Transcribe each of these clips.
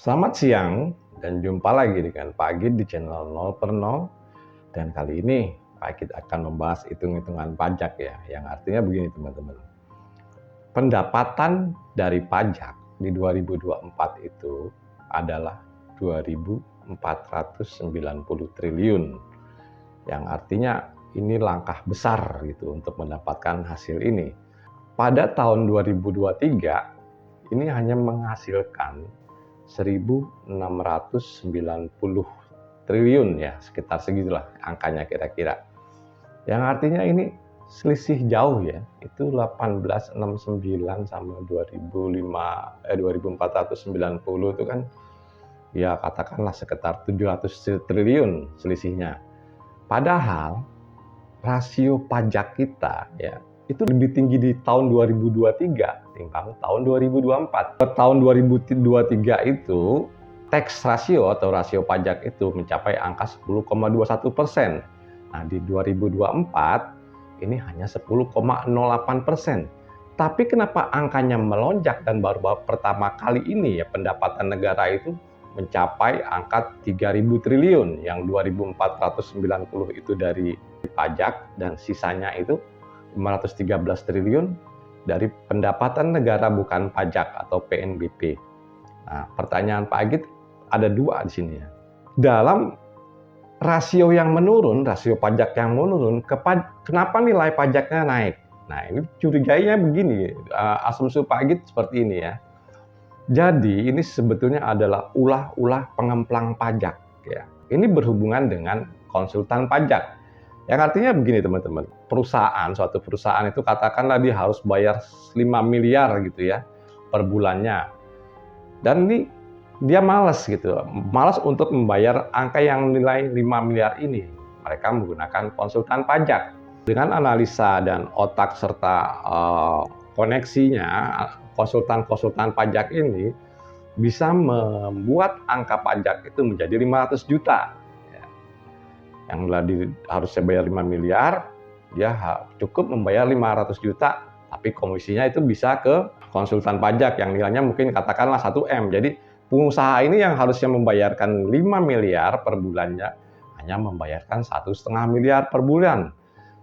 Selamat siang dan jumpa lagi dengan Pak Agit di channel 0 per 0. Dan kali ini Pak Agit akan membahas hitung-hitungan pajak ya, yang artinya begini teman-teman. Pendapatan dari pajak di 2024 itu adalah 2.490 triliun, yang artinya ini langkah besar gitu untuk mendapatkan hasil ini. Pada tahun 2023 ini hanya menghasilkan 1.690 triliun ya, sekitar segitulah angkanya kira-kira. Yang artinya ini selisih jauh ya, itu 1869 sama 2490 itu kan ya katakanlah sekitar 700 triliun selisihnya. Padahal rasio pajak kita ya itu lebih tinggi di tahun 2023 timbang tahun 2024. Tahun 2023 itu tax ratio atau rasio pajak itu mencapai angka 10,21%. Nah, di 2024 ini hanya 10,08%. Tapi kenapa angkanya melonjak dan baru pertama kali ini ya pendapatan negara itu mencapai angka 3.000 triliun, yang 2.490 itu dari pajak dan sisanya itu 513 triliun dari pendapatan negara bukan pajak atau PNBP. Nah, pertanyaan Pak Agit ada dua di sini ya. Dalam rasio yang menurun, rasio pajak yang menurun, kenapa nilai pajaknya naik? Nah, ini curigainya begini, asumsi Pak Agit seperti ini ya. Jadi ini sebetulnya adalah ulah-ulah pengemplang pajak ya. Ini berhubungan dengan konsultan pajak. Yang artinya begini teman-teman, suatu perusahaan itu katakanlah dia harus bayar 5 miliar gitu ya per bulannya. Dan ini dia malas untuk membayar angka yang nilai 5 miliar ini. Mereka menggunakan konsultan pajak. Dengan analisa dan otak serta koneksinya, konsultan pajak ini bisa membuat angka pajak itu menjadi 500 juta. Yang harusnya bayar 5 miliar, dia cukup membayar 500 juta, tapi komisinya itu bisa ke konsultan pajak yang nilainya mungkin katakanlah 1 M. Jadi pengusaha ini yang harusnya membayarkan 5 miliar per bulannya, hanya membayarkan 1,5 miliar per bulan.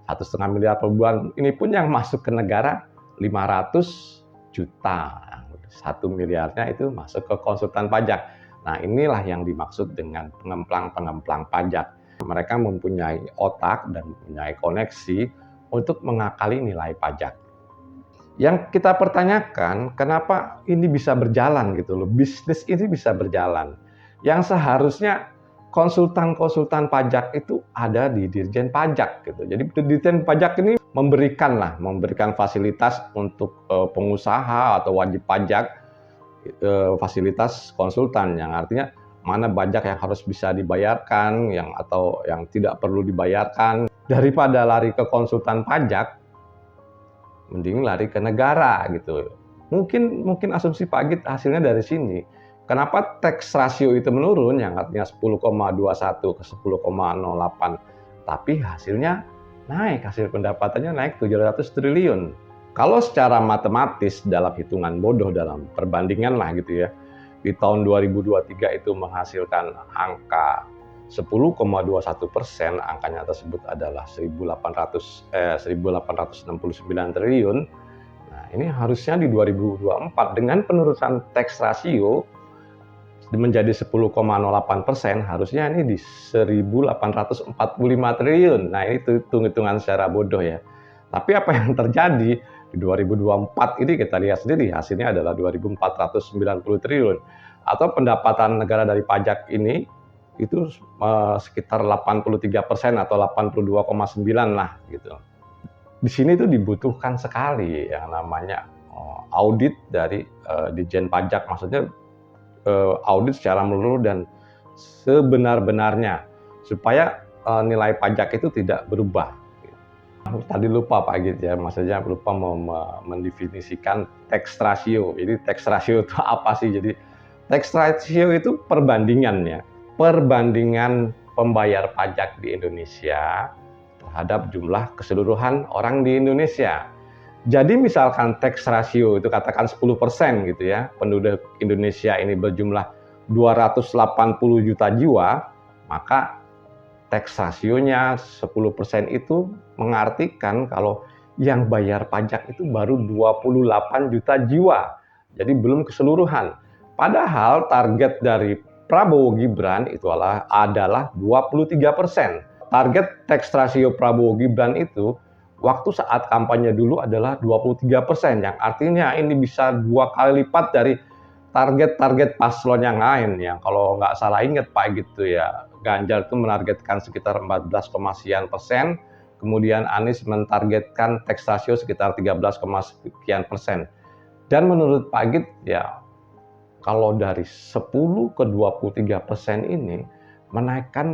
1,5 miliar per bulan ini pun yang masuk ke negara 500 juta. 1 miliarnya itu masuk ke konsultan pajak. Nah, inilah yang dimaksud dengan pengemplang pajak. Mereka mempunyai otak dan mempunyai koneksi untuk mengakali nilai pajak. Yang kita pertanyakan, kenapa ini bisa berjalan gitu loh, bisnis ini bisa berjalan. Yang seharusnya konsultan pajak itu ada di Dirjen Pajak gitu. Jadi Dirjen Pajak ini memberikan fasilitas untuk pengusaha atau wajib pajak, fasilitas konsultan, yang artinya mana pajak yang harus bisa dibayarkan, atau yang tidak perlu dibayarkan. Daripada lari ke konsultan pajak, mending lari ke negara gitu. Mungkin asumsi Pak Agit hasilnya dari sini. Kenapa tax ratio itu menurun, yang artinya 10,21 ke 10,08, tapi hasilnya naik, hasil pendapatannya naik 700 triliun. Kalau secara matematis dalam hitungan bodoh, dalam perbandingan lah gitu ya, di tahun 2023 itu menghasilkan angka 10,21%, angkanya tersebut adalah 1.869 triliun. Nah, ini harusnya di 2024 dengan penurunan tax ratio menjadi 10,08%, harusnya ini di 1.845 triliun. Nah, itu hitung-hitungan secara bodoh ya. Tapi apa yang terjadi di 2024 ini kita lihat sendiri, hasilnya adalah 2.490 triliun. Atau pendapatan negara dari pajak ini itu sekitar 83% atau 82,9 lah gitu. Di sini itu dibutuhkan sekali yang namanya audit dari Ditjen Pajak, maksudnya audit secara menyeluruh dan sebenar-benarnya supaya nilai pajak itu tidak berubah. Tadi lupa Pak Agit ya, maksudnya lupa mendefinisikan tax ratio. Jadi tax ratio itu apa sih? Jadi tax ratio itu perbandingan pembayar pajak di Indonesia terhadap jumlah keseluruhan orang di Indonesia. Jadi misalkan tax ratio itu katakan 10% gitu ya, penduduk Indonesia ini berjumlah 280 juta jiwa, maka tax rasionya 10% itu mengartikan kalau yang bayar pajak itu baru 28 juta jiwa. Jadi belum keseluruhan. Padahal target dari Prabowo Gibran itu adalah 23%. Target tax rasio Prabowo Gibran itu waktu saat kampanye dulu adalah 23%, yang artinya ini bisa 2 kali lipat dari target-target paslon yang lain. Yang kalau nggak salah ingat Pak gitu ya, Ganjar itu menargetkan sekitar 14, sekian persen, kemudian Anies mentargetkan tax rasio sekitar 13, sekian persen. Dan menurut Pak Git ya, kalau dari 10 ke 23% ini menaikkan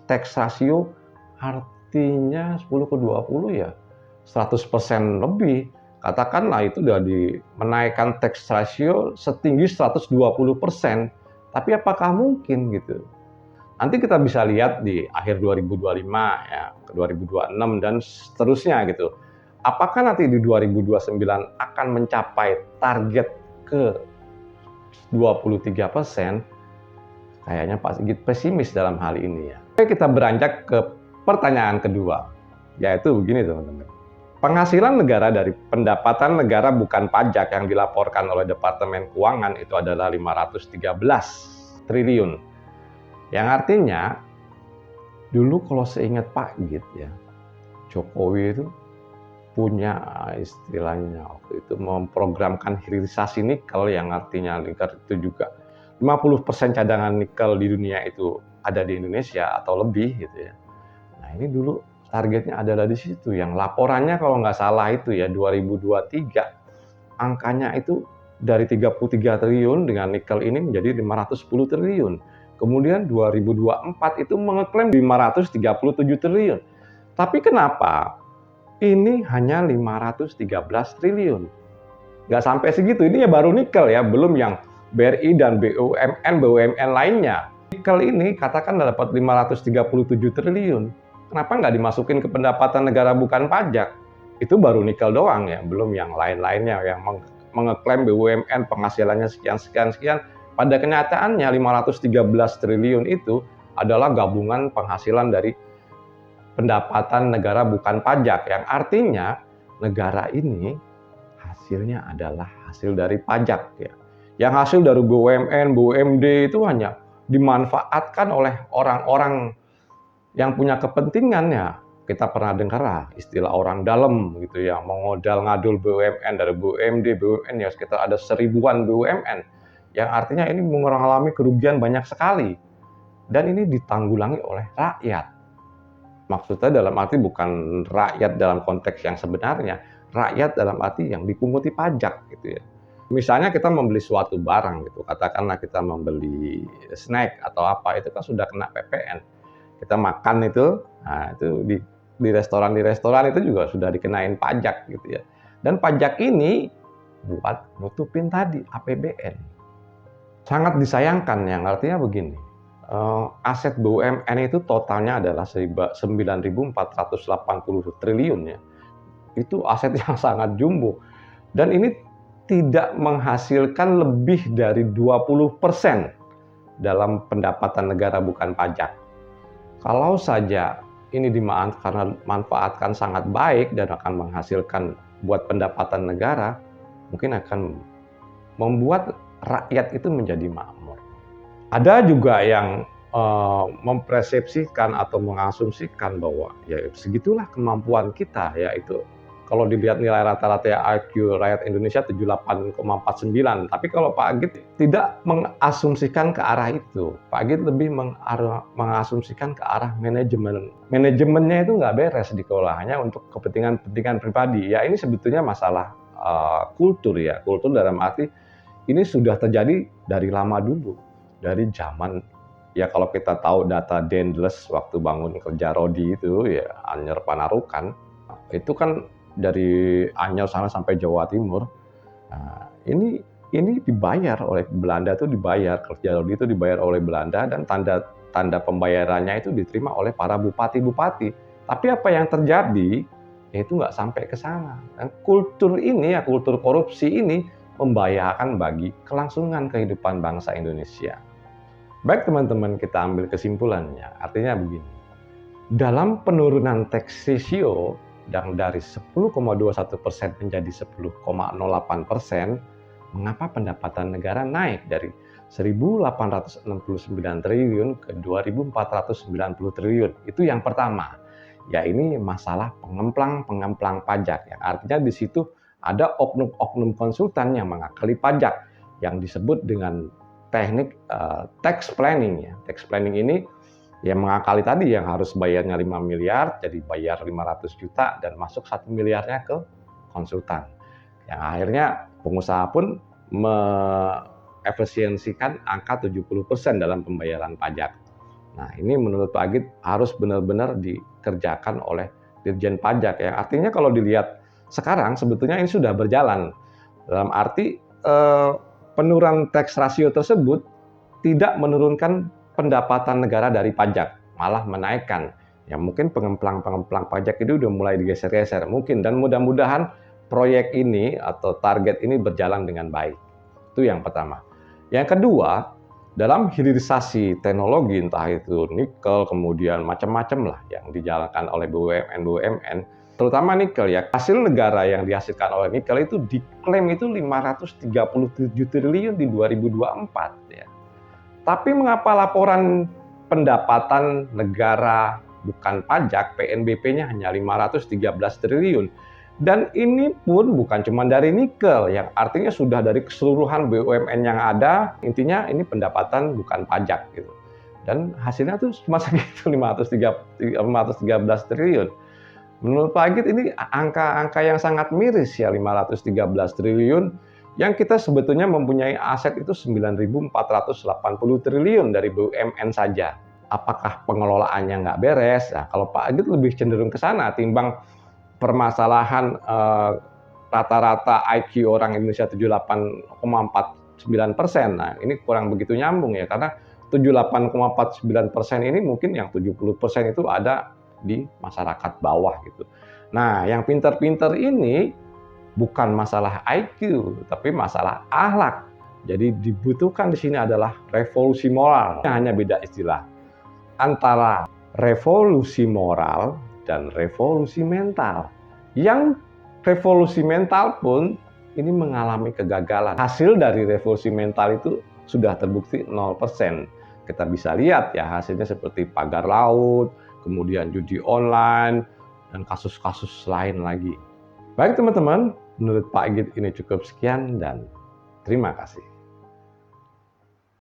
tax rasio, artinya 10 ke 20 ya 100% lebih. Katakanlah itu udah menaikkan tax ratio setinggi 120%. Tapi apakah mungkin gitu? Nanti kita bisa lihat di akhir 2025 ya, ke 2026 dan seterusnya gitu. Apakah nanti di 2029 akan mencapai target ke 23%? Kayaknya Pak Sigit pesimis dalam hal ini ya. Oke, kita beranjak ke pertanyaan kedua, yaitu begini teman-teman. Penghasilan negara dari pendapatan negara bukan pajak yang dilaporkan oleh Departemen Keuangan itu adalah 513 triliun. Yang artinya, dulu kalau seingat Pak Git ya, Jokowi itu punya istilahnya waktu itu memprogramkan hilirisasi nikel, yang artinya nikel itu juga 50% cadangan nikel di dunia itu ada di Indonesia atau lebih gitu ya. Nah ini dulu targetnya adalah di situ, yang laporannya kalau nggak salah itu ya 2023 angkanya itu dari 33 triliun dengan nikel ini menjadi 510 triliun. Kemudian 2024 itu mengeklaim 537 triliun. Tapi kenapa ini hanya 513 triliun? Nggak sampai segitu, ini ya baru nikel ya, belum yang BRI dan BUMN lainnya. Nikel ini katakan dapat 537 triliun. Kenapa nggak dimasukin ke pendapatan negara bukan pajak? Itu baru nikel doang ya, belum yang lain-lainnya yang mengeklaim BUMN penghasilannya sekian. Pada kenyataannya 513 triliun itu adalah gabungan penghasilan dari pendapatan negara bukan pajak, yang artinya negara ini hasilnya adalah hasil dari pajak ya. Yang hasil dari BUMN, BUMD itu hanya dimanfaatkan oleh orang-orang yang punya kepentingan ya. Kita pernah dengar istilah orang dalam gitu ya, mengodal ngadul BUMN dari BUMD, BUMN ya sekitar ada 1000-an BUMN. Yang artinya ini mengalami kerugian banyak sekali. Dan ini ditanggulangi oleh rakyat. Maksudnya dalam arti bukan rakyat dalam konteks yang sebenarnya, rakyat dalam arti yang dipunguti pajak gitu ya. Misalnya kita membeli suatu barang gitu, katakanlah kita membeli snack atau apa, itu kan sudah kena PPN. Kita makan itu, nah itu di restoran itu juga sudah dikenain pajak gitu ya. Dan pajak ini buat nutupin tadi APBN. Sangat disayangkan, yang artinya begini, aset BUMN itu totalnya adalah 9.480 triliun ya. Itu aset yang sangat jumbo. Dan ini tidak menghasilkan lebih dari 20% dalam pendapatan negara bukan pajak. Kalau saja ini dimanfaatkan sangat baik dan akan menghasilkan buat pendapatan negara, mungkin akan membuat rakyat itu menjadi makmur. Ada juga yang mempersepsikan atau mengasumsikan bahwa ya segitulah kemampuan kita, yaitu kalau dilihat nilai rata-rata IQ rakyat Indonesia 78,49. Tapi kalau Pak Git tidak mengasumsikan ke arah itu. Pak Git lebih mengasumsikan ke arah manajemen. Manajemennya itu nggak beres dikelola hanya untuk kepentingan pribadi. Ya ini sebetulnya masalah kultur ya. Kultur dalam arti ini sudah terjadi dari lama dulu. Dari zaman, ya kalau kita tahu data Dendles waktu bangun kerja Rodi itu ya, Anyer Panarukan, itu kan dari Anyer sana sampai Jawa Timur. Nah, ini dibayar oleh Belanda, itu dibayar, kerja Rodi itu dibayar oleh Belanda, dan tanda pembayarannya itu diterima oleh para bupati-bupati. Tapi apa yang terjadi, ya itu nggak sampai ke sana. Dan kultur ini, ya kultur korupsi ini membahayakan bagi kelangsungan kehidupan bangsa Indonesia. Baik teman-teman, kita ambil kesimpulannya. Artinya begini, dalam penurunan tax ratio yang dari 10,21% menjadi 10,08%, mengapa pendapatan negara naik dari 1.869 triliun ke 2.490 triliun? Itu yang pertama. Ya ini masalah pengemplang pajak. Yang artinya di situ ada oknum-oknum konsultan yang mengakali pajak yang disebut dengan teknik tax planning. Ya. Tax planning ini yang mengakali tadi yang harus bayarnya 5 miliar, jadi bayar 500 juta dan masuk 1 miliarnya ke konsultan. Yang akhirnya pengusaha pun mengefisiensikan angka 70% dalam pembayaran pajak. Nah ini menurut Pak Agit harus benar-benar dikerjakan oleh Dirjen Pajak. Ya. Artinya kalau dilihat sekarang sebetulnya ini sudah berjalan. Dalam arti penurunan tax ratio tersebut tidak menurunkan pendapatan negara dari pajak, malah menaikkan. Ya mungkin pengemplang pajak itu udah mulai digeser-geser mungkin, dan mudah-mudahan proyek ini atau target ini berjalan dengan baik. Itu yang pertama. Yang kedua, dalam hilirisasi teknologi entah itu nikel kemudian macam-macam lah yang dijalankan oleh BUMN, terutama nikel ya, hasil negara yang dihasilkan oleh nikel itu diklaim itu 537 triliun di 2024 ya. Tapi mengapa laporan pendapatan negara bukan pajak PNBP-nya hanya 513 triliun? Dan ini pun bukan cuma dari nikel, yang artinya sudah dari keseluruhan BUMN yang ada, intinya ini pendapatan bukan pajak gitu. Dan hasilnya tuh cuma segitu 513 triliun. Menurut Pak Agit ini angka-angka yang sangat miris ya, 513 triliun yang kita sebetulnya mempunyai aset itu 9.480 triliun dari BUMN saja. Apakah pengelolaannya nggak beres? Nah, kalau Pak Agit lebih cenderung ke sana timbang permasalahan rata-rata IQ orang Indonesia 78,49%. Nah, ini kurang begitu nyambung ya, karena 78,49% ini mungkin yang 70% itu ada di masyarakat bawah gitu. Nah, yang pinter-pinter ini bukan masalah IQ, tapi masalah akhlak. Jadi dibutuhkan di sini adalah revolusi moral. Hanya beda istilah antara revolusi moral dan revolusi mental. Yang revolusi mental pun ini mengalami kegagalan. Hasil dari revolusi mental itu sudah terbukti 0%. Kita bisa lihat ya hasilnya seperti pagar laut, kemudian judi online, dan kasus-kasus lain lagi. Baik teman-teman, menurut Pak Agit ini cukup sekian dan terima kasih.